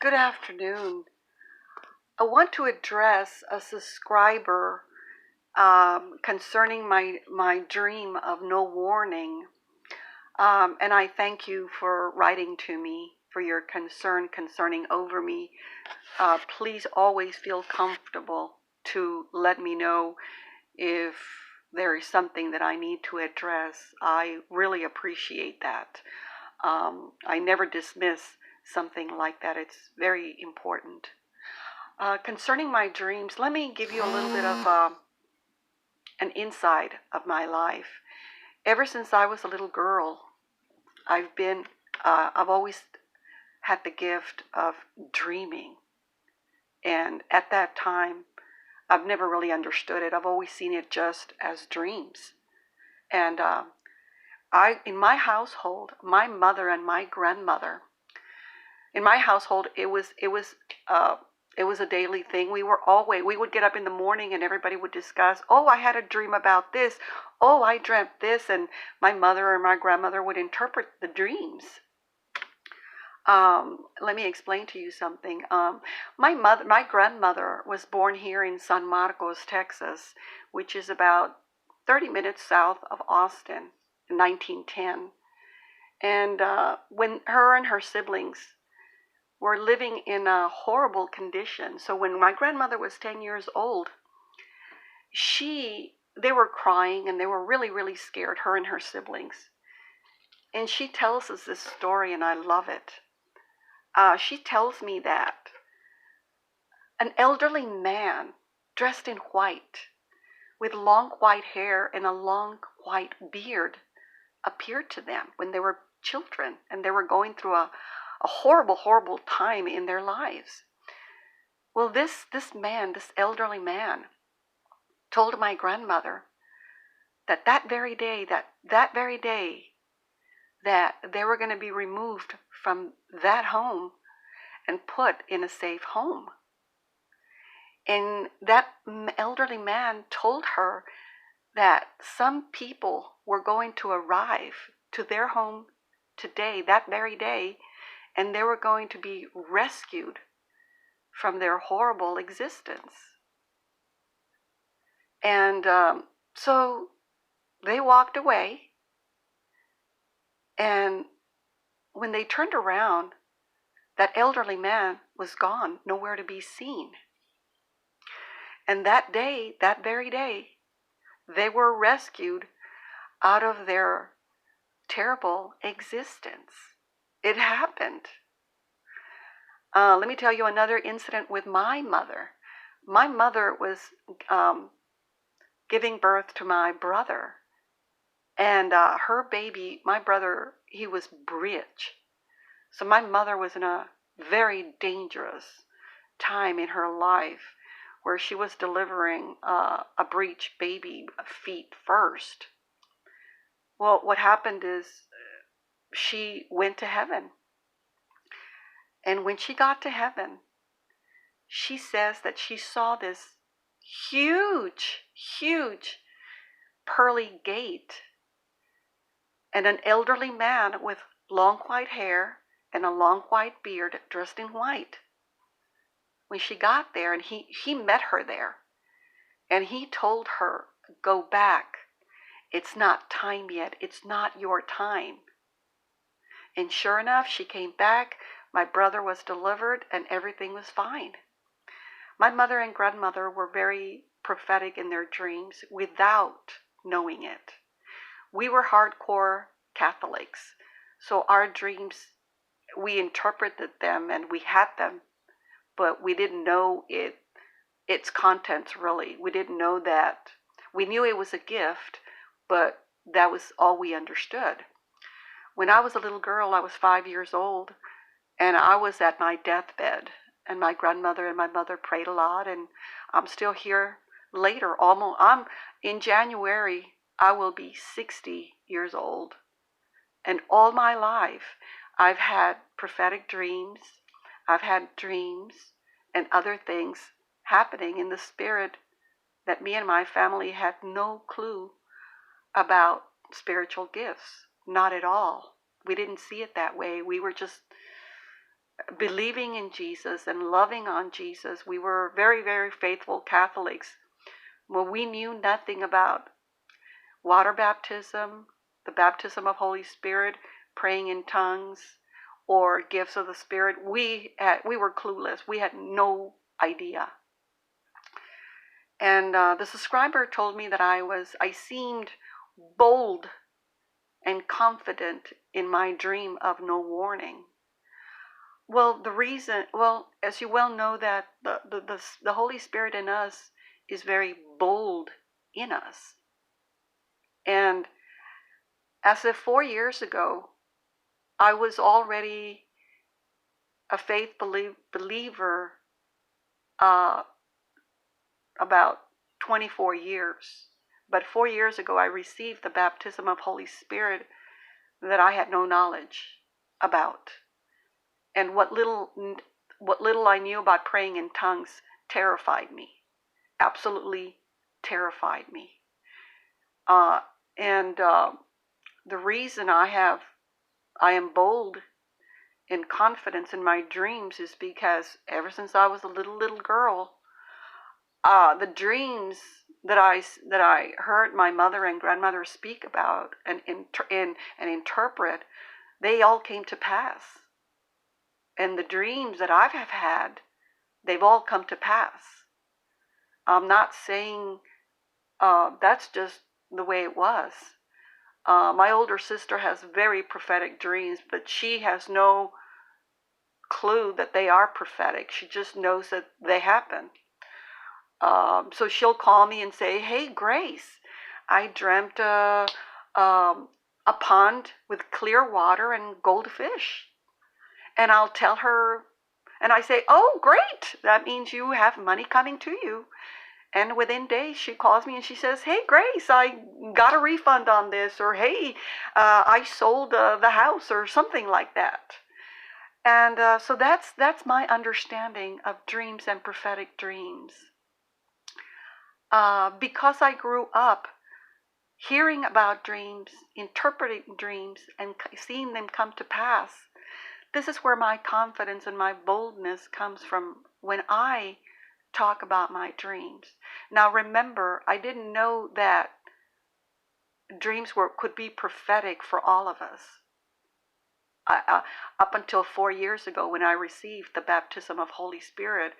Good afternoon. I want to address a subscriber concerning my dream of no warning. And I thank you for writing to me for your concern concerning over me. Please always feel comfortable to let me know if there is something that I need to address. I really appreciate that. I never dismiss something like that. It's very important. Concerning my dreams, let me give you a little bit of an insight of my life. Ever since I was a little girl, I've always had the gift of dreaming. And at that time, I've never really understood it. I've always seen it just as dreams. And in my household, my mother and my grandmother, in my household, it was a daily thing. We would get up in the morning and everybody would discuss, oh, I had a dream about this. Oh, I dreamt this. And my mother or my grandmother would interpret the dreams. Let me explain to you something. My grandmother was born here in San Marcos, Texas, which is about 30 minutes south of Austin in 1910. And when her and her siblings were living in a horrible condition. So when my grandmother was 10 years old, they were crying and they were really, really scared, her and her siblings. And she tells us this story, and I love it. She tells me that an elderly man dressed in white, with long white hair and a long white beard, appeared to them when they were children, and they were going through a horrible, horrible time in their lives. Well, this elderly man, told my grandmother that very day that they were going to be removed from that home and put in a safe home. And that elderly man told her that some people were going to arrive to their home today, that very day, and they were going to be rescued from their horrible existence. And so they walked away, and when they turned around, that elderly man was gone, nowhere to be seen. And that very day, they were rescued out of their terrible existence. It happened. Let me tell you another incident with my mother. My mother was giving birth to my brother. And her baby, my brother, he was bridge. So my mother was in a very dangerous time in her life where she was delivering a breech baby feet first. Well, what happened is she went to heaven. And when she got to heaven, she says that she saw this huge, huge pearly gate and an elderly man with long white hair and a long white beard dressed in white. When she got there, and he met her there, and he told her, go back. It's not time yet. It's not your time. And sure enough, she came back. My brother was delivered, and everything was fine. My mother and grandmother were very prophetic in their dreams without knowing it. We were hardcore Catholics, so our dreams, we interpreted them and we had them, but we didn't know its contents really. We didn't know that. We knew it was a gift, but that was all we understood. When I was a little girl, I was 5 years old, and I was at my deathbed, and my grandmother and my mother prayed a lot, and I'm still here later. In January, I will be 60 years old. And all my life, I've had prophetic dreams. I've had dreams and other things happening in the spirit that me and my family had no clue about spiritual gifts. Not at all. We didn't see it that way. We were just believing in Jesus and loving on Jesus. We were very, very faithful Catholics. Well, we knew nothing about water baptism, the baptism of Holy Spirit, praying in tongues, or gifts of the Spirit. We were clueless. We had no idea. And the subscriber told me that I seemed bold and confident in my dream of no warning. Well, as you well know, that the Holy Spirit in us is very bold in us. And as of 4 years ago, I was already a faith believer about 24 years. But 4 years ago, I received the baptism of Holy Spirit that I had no knowledge about. And what little I knew about praying in tongues terrified me, absolutely terrified me. And the reason I am bold and confidence in my dreams is because ever since I was a little girl, the dreams that I heard my mother and grandmother speak about and interpret, they all came to pass. And the dreams that I have had, they've all come to pass. I'm not saying that's just the way it was. My older sister has very prophetic dreams, but she has no clue that they are prophetic. She just knows that they happen. So she'll call me and say, "Hey, Grace, I dreamt a pond with clear water and goldfish." And I'll tell her, and I say, "Oh, great. That means you have money coming to you." And within days, she calls me and she says, "Hey, Grace, I got a refund on this," or "Hey, I sold the house," or something like that. And so that's my understanding of dreams and prophetic dreams. Because I grew up hearing about dreams, interpreting dreams, and seeing them come to pass, this is where my confidence and my boldness comes from when I talk about my dreams. Now remember, I didn't know that dreams could be prophetic for all of us. Up until 4 years ago, when I received the baptism of Holy Spirit,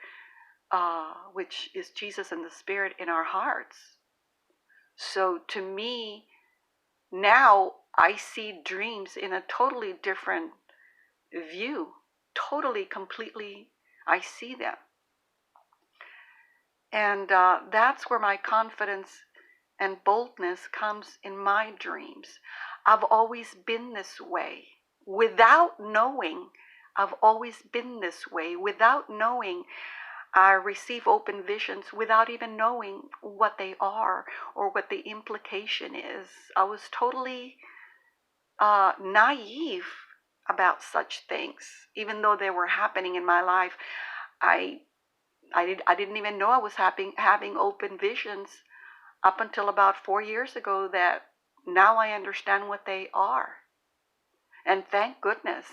which is Jesus and the Spirit in our hearts. So to me, now I see dreams in a totally different view. Totally, completely, I see them. And that's where my confidence and boldness comes in my dreams. I've always been this way. Without knowing, I've always been this way. Without knowing, I receive open visions without even knowing what they are or what the implication is. I was totally naive about such things. Even though they were happening in my life, I didn't even know I was having open visions up until about 4 years ago, that now I understand what they are. And thank goodness.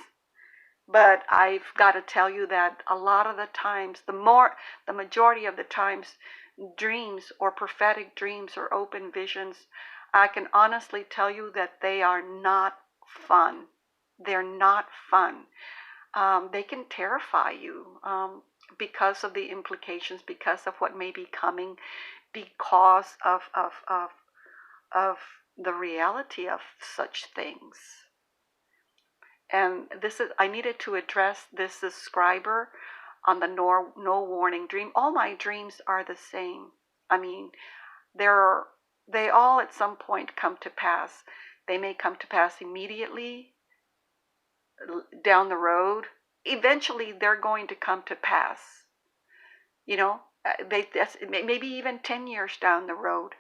But I've got to tell you that a lot of the times, the majority of the times, dreams or prophetic dreams or open visions, I can honestly tell you that they are not fun. They're not fun. They can terrify you because of the implications, because of what may be coming, because of the reality of such things. And I needed to address this subscriber on the no warning dream. All my dreams are the same. I mean, they all at some point come to pass. They may come to pass immediately, down the road. Eventually, they're going to come to pass. You know, maybe even 10 years down the road,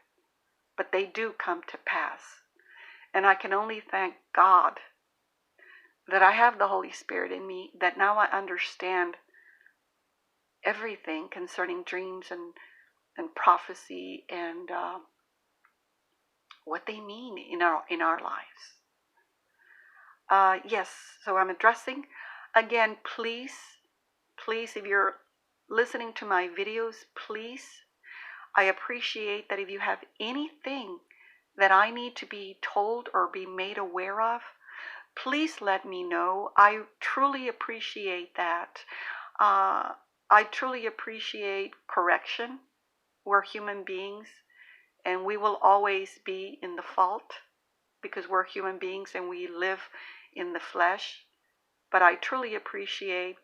but they do come to pass. And I can only thank God that I have the Holy Spirit in me, that now I understand everything concerning dreams and prophecy and what they mean in our lives. Yes, so I'm addressing Again, please, if you're listening to my videos, please, I appreciate that if you have anything that I need to be told or be made aware of, please let me know. I truly appreciate that. I truly appreciate correction. We're human beings, and we will always be in the fault because we're human beings and we live in the flesh. But I truly appreciate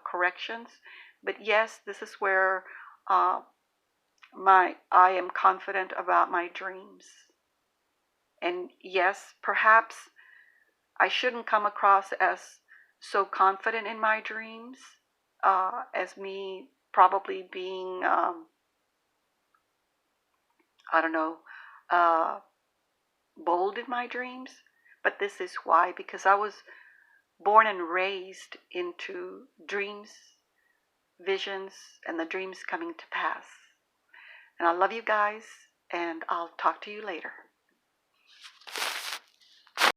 corrections. But yes, this is where uh, I am confident about my dreams. And yes, perhaps I shouldn't come across as so confident in my dreams, as me probably being, I don't know, uh, bold in my dreams. But this is why, because I was born and raised into dreams, visions, and the dreams coming to pass. And I love you guys, and I'll talk to you later.